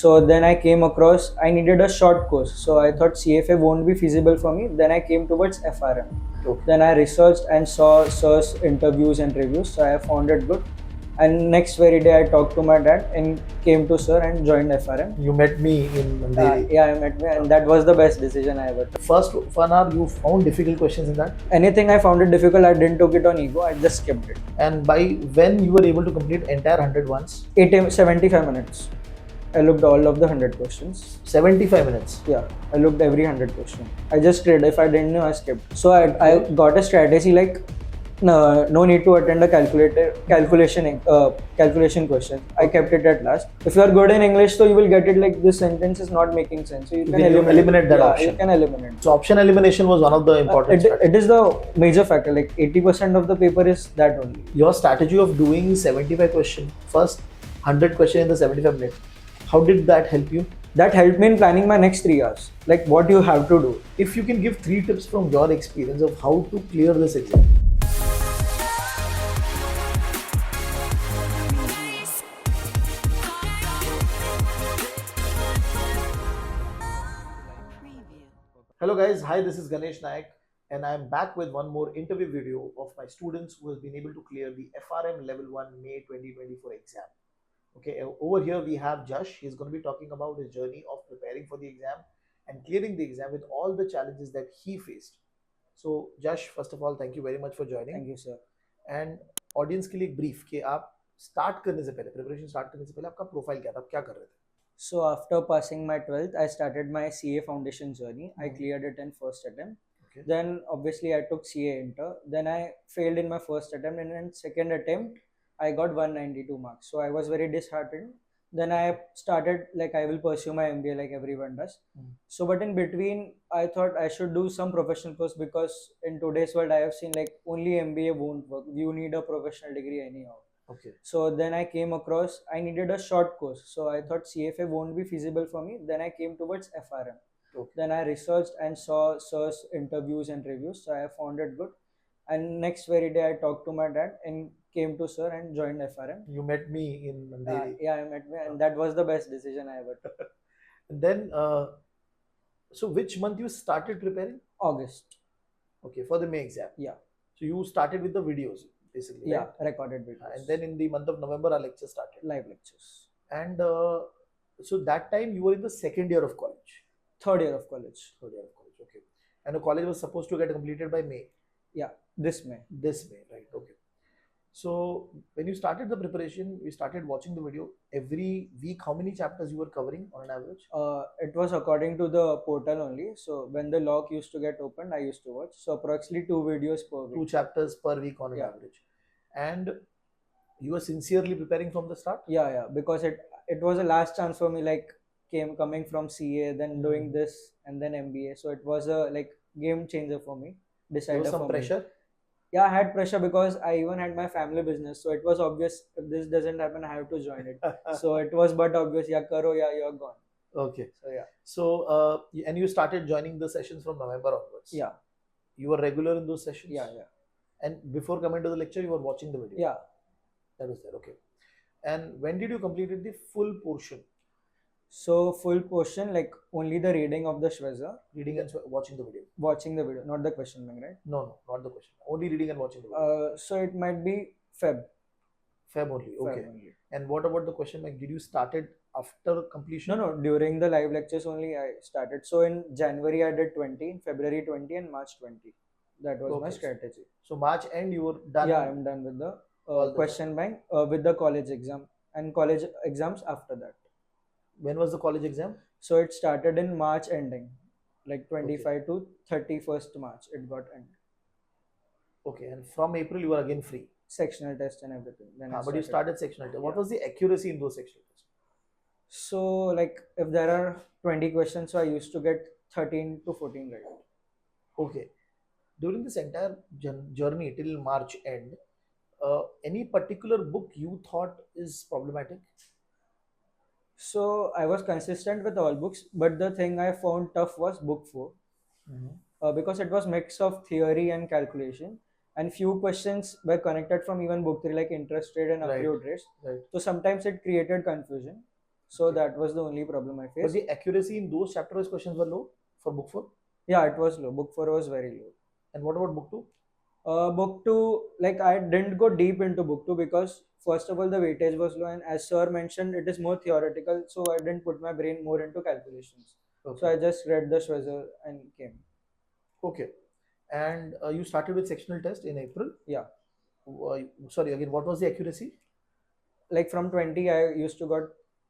So then I came across, I needed a short course. So I thought CFA won't be feasible for me. Then I came towards FRM. Okay. Then I researched and saw sir's interviews and reviews. So I found it good. And next very day I talked to my dad and came to sir and joined FRM. You met me in Andheri. Yeah, I met me, and that was the best decision I ever took. First 1 hour, you found difficult questions in that? Anything I found it difficult, I didn't took it on ego. I just skipped it. And by when you were able to complete entire 100 once? 75 minutes. I looked all of the 100 questions. 75 minutes? Yeah, I looked every 100 question. I just read. If I didn't know, I skipped. So I got a strategy like no need to attend a calculation question. I kept it at last. If you are good in English, so you will get it like this sentence is not making sense. So you can eliminate that option. You can eliminate. So option elimination was one of the important it is the major factor. Like 80% of the paper is that only. Your strategy of doing 75 question, first 100 question in the 75 minutes, how did that help you? That helped me in planning my next 3 hours. Like what you have to do. If you can give 3 tips from your experience of how to clear this exam. Hello guys, hi, this is Ganesh Nayak and I am back with one more interview video of my students who has been able to clear the FRM Level 1 May 2024 exam. Okay, over here we have Jash. He's going to be talking about his journey of preparing for the exam and clearing the exam with all the challenges that he faced. So Jash, first of all, thank you very much for joining. Thank you, sir. And audience के लिए एक brief कि आप start करने से पहले, preparation start करने से पहले आपका profile क्या था, आप क्या कर रहे थे? So after passing my 12th, I started my CA foundation journey. I cleared it in first attempt. Okay. Then obviously I took CA inter. Then I failed in my first attempt, and in second attempt I got 192 marks. So I was very disheartened. Then I started like I will pursue my MBA like everyone does. So but in between I thought I should do some professional course, because in today's world I have seen like only MBA won't work. You need a professional degree anyhow. Okay. So then I came across, I needed a short course. So I thought CFA won't be feasible for me. Then I came towards FRM. Okay. Then I researched and saw sir's interviews and reviews. So I found it good. And next very day I talked to my dad and came to sir and joined FRM. You met me in Andheri. Yeah, I met me, and that was the best decision I ever took. And then, so which month you started preparing? August. Okay, for the May exam. Yeah. So you started with the videos basically. Yeah, right? recorded videos. And then in the month of November, our lecture started. Live lectures. And so that time you were in the second year of college. Third year of college. Third year of college. Okay. And the college was supposed to get completed by May. Yeah, this May. This May, right? Okay. So when you started the preparation, you started watching the video every week. How many chapters you were covering on an average? It was according to the portal only. So when the lock used to get opened, I used to watch. So approximately 2 videos per week. 2 chapters per week on an average. And you were sincerely preparing from the start? Yeah, because it was a last chance for me, like coming from CA, then doing this and then MBA. So it was a like game changer for me. There was some pressure? Yeah, I had pressure because I even had my family business. So it was obvious if this doesn't happen, I have to join it. So it was but obvious, yeah, karo, yeah, you're gone. Okay. So yeah. So, and you started joining the sessions from November onwards? Yeah. You were regular in those sessions? Yeah. And before coming to the lecture, you were watching the video? Yeah. That was there, okay. And when did you complete the full portion? So full portion, like only the reading of the Shweza. Reading and watching the video? Watching the video, not the question bank, right? No, not the question. Only reading and watching the video. So it might be Feb. Feb only, okay. Feb only. And what about the question bank? Did you start it after completion? No, during the live lectures only I started. So in January I did 20, in February 20 and March 20. That was my strategy. So March end you were done? Yeah, I'm done with the question bank with the college exam and college exams after that. When was the college exam? So it started in March ending, like 25 to 31st March it got ended. Okay, and from April you were again free? Sectional test and everything. Then but you started sectional test. What was the accuracy in those sectional tests? So like if there are 20 questions, so I used to get 13 to 14 right. Okay. During this entire journey till March end, any particular book you thought is problematic? So I was consistent with all books, but the thing I found tough was book 4. Because it was mix of theory and calculation, and few questions were connected from even book 3 like interest rate and accrued rates. So sometimes it created confusion. So Okay. that was the only problem I But faced. the accuracy in those chapter-wise questions were low for book 4. Yeah, it was low. Book 4 was very low. And what about book 2? Book 2, like I didn't go deep into book 2 because first of all the weightage was low, and as sir mentioned, it is more theoretical, so I didn't put my brain more into calculations. So I Okay. just read the Schwezer and came. Okay. And you started with sectional test in April. Yeah, Sorry, again, what was the accuracy? like from 20 I used to got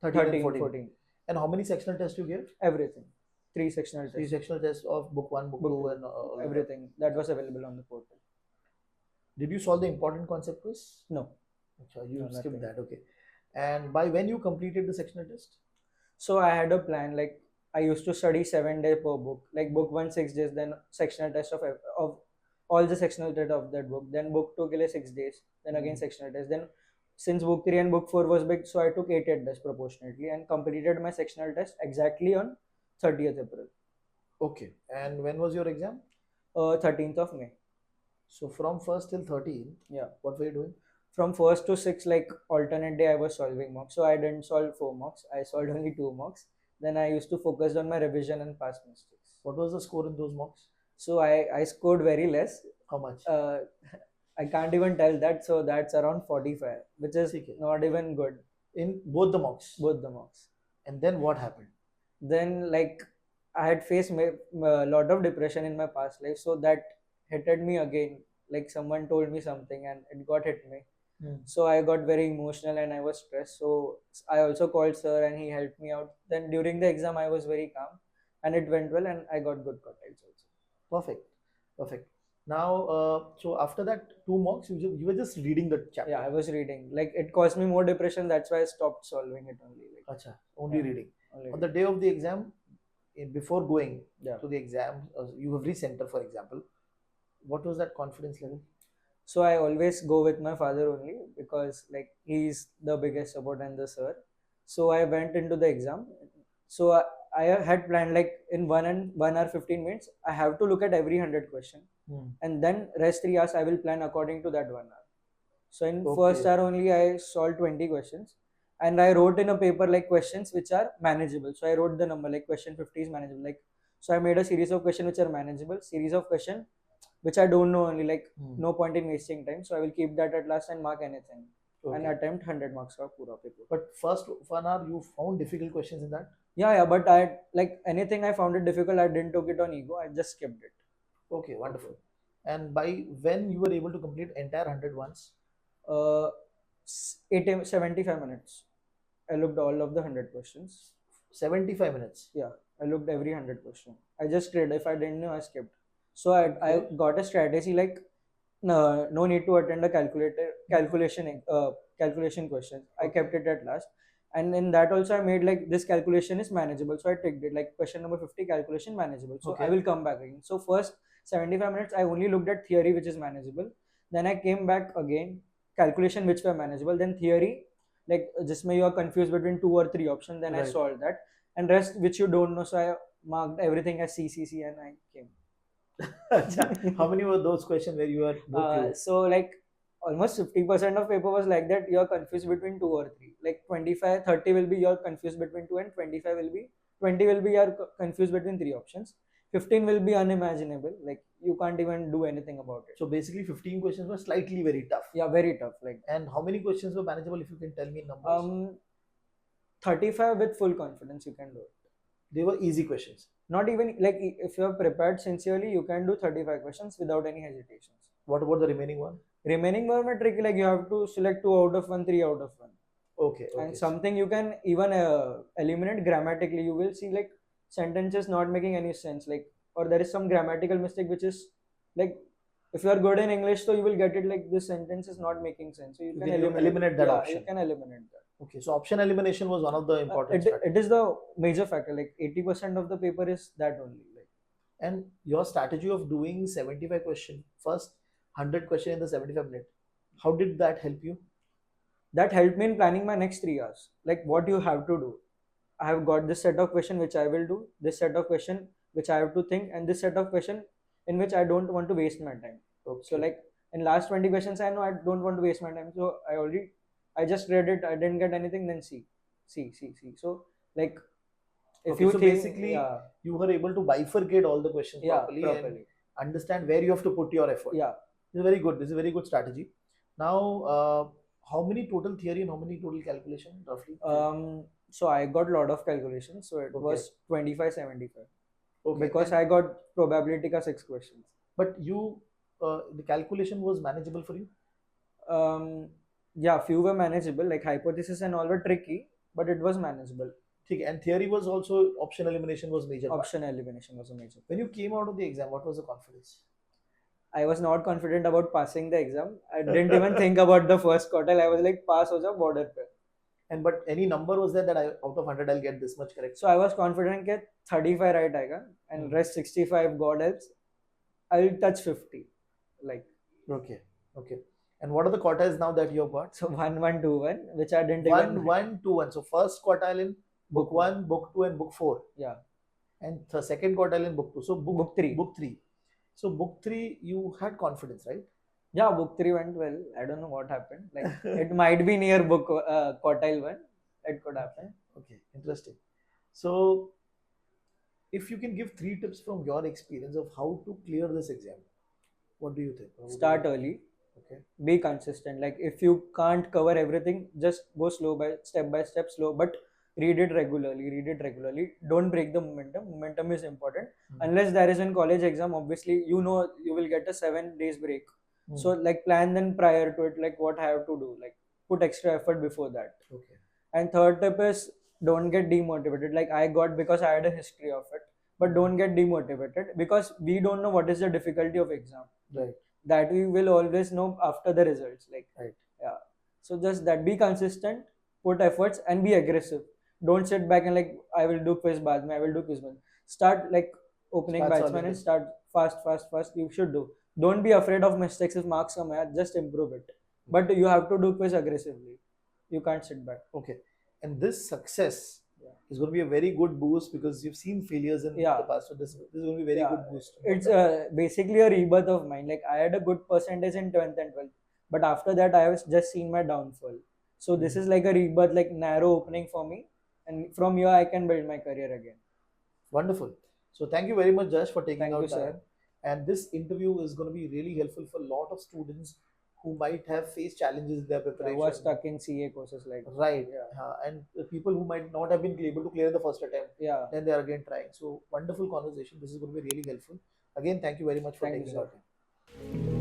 13 and 13, 14. 14, And how many sectional tests you gave? everything. 3 sectional Three tests, sectional tests of book 1, book book 2, 2, and all of that. everything that was available on the portal. Did you solve the important concept quiz? No, Achha, you no, skipped nothing. that. Okay. And by when you completed the sectional test? So I had a plan, like I used to study 7 days per book, like book 1 6 days, then sectional test of all the sectional test of that book, then book 2 ke liye 6 days, then again sectional test. Then since book 3 and book 4 was big, so I took 8 tests proportionately and completed my sectional test exactly on 30th April. Okay. And when was your exam? 13th of May. So from 1st till 13th, Yeah. what were you doing? From 1st to 6th, like alternate day, I was solving mocks. So I didn't solve 4 mocks. I solved only 2 mocks. Then I used to focus on my revision and past mistakes. What was the score in those mocks? So I scored very less. How much? I can't even tell that. So that's around 45, which is Okay. not even good. In both the mocks. Both the mocks. And then what happened? Then like I had faced a lot of depression in my past life, so that hit me again. Like someone told me something and it got hit me. So I got very emotional and I was stressed. So I also called sir and he helped me out. Then during the exam I was very calm and it went well and I got good contacts also. Perfect. Perfect. Now, so after that 2 mocks, you were just reading the chapter. Yeah, I was reading. Like it caused me more depression. That's why I stopped solving it only. Like, Acha, only yeah, reading. only On the day of the exam, before going yeah. to the exam, you have re-center, for example. What was that confidence level? So I always go with my father only because like he's the biggest support and the sir. So I went into the exam. So I had planned like in 1 hour 15 minutes I have to look at every 100 question, and then rest 3 hours I will plan according to that 1 hour. So in first hour only I solved 20 questions, and I wrote in a paper like questions which are manageable. So I wrote the number like question 50 is manageable. Like so I made a series of questions which are manageable, series of questions which I don't know only, like no point in wasting time. So I will keep that at last and mark anything. And attempt 100 marks of pura paper. But first 1 hour you found difficult questions in that? Yeah, but I like anything I found it difficult, I didn't took it on ego. I just skipped it. Okay, wonderful. And by when you were able to complete entire 100 once? 75 minutes. I looked all of the 100 questions. 75 minutes? Yeah, I looked every 100 question. I just read. If I didn't know, I skipped. So I got a strategy like no need to attend a calculation question. I kept it at last, and in that also I made like this calculation is manageable. So I ticked it like question number 50 calculation manageable. So I will come back again. So first 75 minutes I only looked at theory which is manageable. Then I came back again calculation which were manageable. Then theory like just may you are confused between 2 or 3 options. Then I solved that, and rest which you don't know. So I marked everything as CCC and I came. How many were those questions where you are so like almost 50% of paper was like that you're confused between 2 or 3. Like 25 30 will be you're confused between 2, and 25 will be 20 will be you're confused between 3 options. 15 will be unimaginable, like you can't even do anything about it. So basically 15 questions were slightly very tough. Yeah, very tough. Like, and how many questions were manageable, if you can tell me in numbers? 35 with full confidence you can do it. They were easy questions. Not even like if you are prepared sincerely, you can do 35 questions without any hesitations. What about the remaining one? Remaining one are tricky, like you have to select 2 out of 1, 3 out of 1. Okay. And something you can even eliminate grammatically. You will see like sentences not making any sense, like, or there is some grammatical mistake which is like, if you are good in English, so you will get it like this sentence is not making sense. So you can eliminate that option. You can eliminate that. Okay, so option elimination was one of the important it is the major factor. Like 80% of the paper is that only. Like, and your strategy of doing 75 question, first 100 question in the 75 minute, how did that help you? That helped me in planning my next 3 hours. Like what you have to do. I have got this set of question which I will do, this set of question which I have to think, and this set of question in which I don't want to waste my time. Okay. So like in last 20 questions, I know I don't want to waste my time. So I just read it, I didn't get anything, then see. C. So like if Okay, you so think, basically yeah, you were able to bifurcate all the questions properly and properly, understand where you have to put your effort. yeah. This is very good. This is a very good strategy. Now, how many total theory and how many total calculation roughly? So I got a lot of calculations, so it Okay. was 25-75 Okay. because And I got probability ka 6 questions. but you, the calculation was manageable for you. Yeah, few were manageable, like hypothesis and all were tricky, but it was manageable. Okay. And theory was also option elimination was major part. Option elimination was a major. When you came out of the exam, what was the confidence? I was not confident about passing the exam. I didn't even think about the first quartile. I was like, pass ho jao border pe. And but any number was there that I out of 100 I'll get this much correct. So I was confident that 35 right aega and rest 65 God helps. I'll touch 50. Like Okay. Okay. And what are the quartiles now that you have got? so 1-1-2-1, which I didn't One, even 1-2-1. So first quartile in book 1, book 2, and book 4. Yeah. And the second quartile in book 2. So book 3. Book 3. So book 3, you had confidence, right? Yeah, book 3 went well. I don't know what happened. Like it might be near book quartile 1. It could happen. Okay, interesting. So if you can give 3 tips from your experience of how to clear this exam, what do you think? Start early. Okay. Be consistent. Like if you can't cover everything, just go slow by step slow, but read it regularly. Don't break the momentum is important. Unless there is a college exam, obviously you know you will get a 7 days break. So like plan then prior to it, like what I have to do, like put extra effort before that. Okay. And third tip is don't get demotivated. Like I got, because I had a history of it, but don't get demotivated because we don't know what is the difficulty of exam. Right. That we will always know after the results. Like right. Yeah. So just that, be consistent, put efforts, and be aggressive. Don't sit back and like I will do quiz baad mein, I will do quiz baad. Start like opening Start batsman and solidly. start fast. You should do. Don't be afraid of mistakes. If marks come out, just improve it. But you have to do quiz aggressively. You can't sit back. Okay. And this success is going to be a very good boost because you've seen failures in the past. So this is going to be a very good boost. It's basically a rebirth of mine. Like I had a good percentage in 10th and 12th, but after that I was just seen my downfall. So this is like a rebirth, like narrow opening for me, and from here I can build my career again. Wonderful. So thank you very much, Jash, for taking out time. Sir. And this interview is going to be really helpful for a lot of students who might have faced challenges in their preparation. Who are stuck in CA courses like. Right. And people who might not have been able to clear the first attempt. Then they are again trying. So wonderful conversation. This is going to be really helpful. Again, thank you very much for taking out time.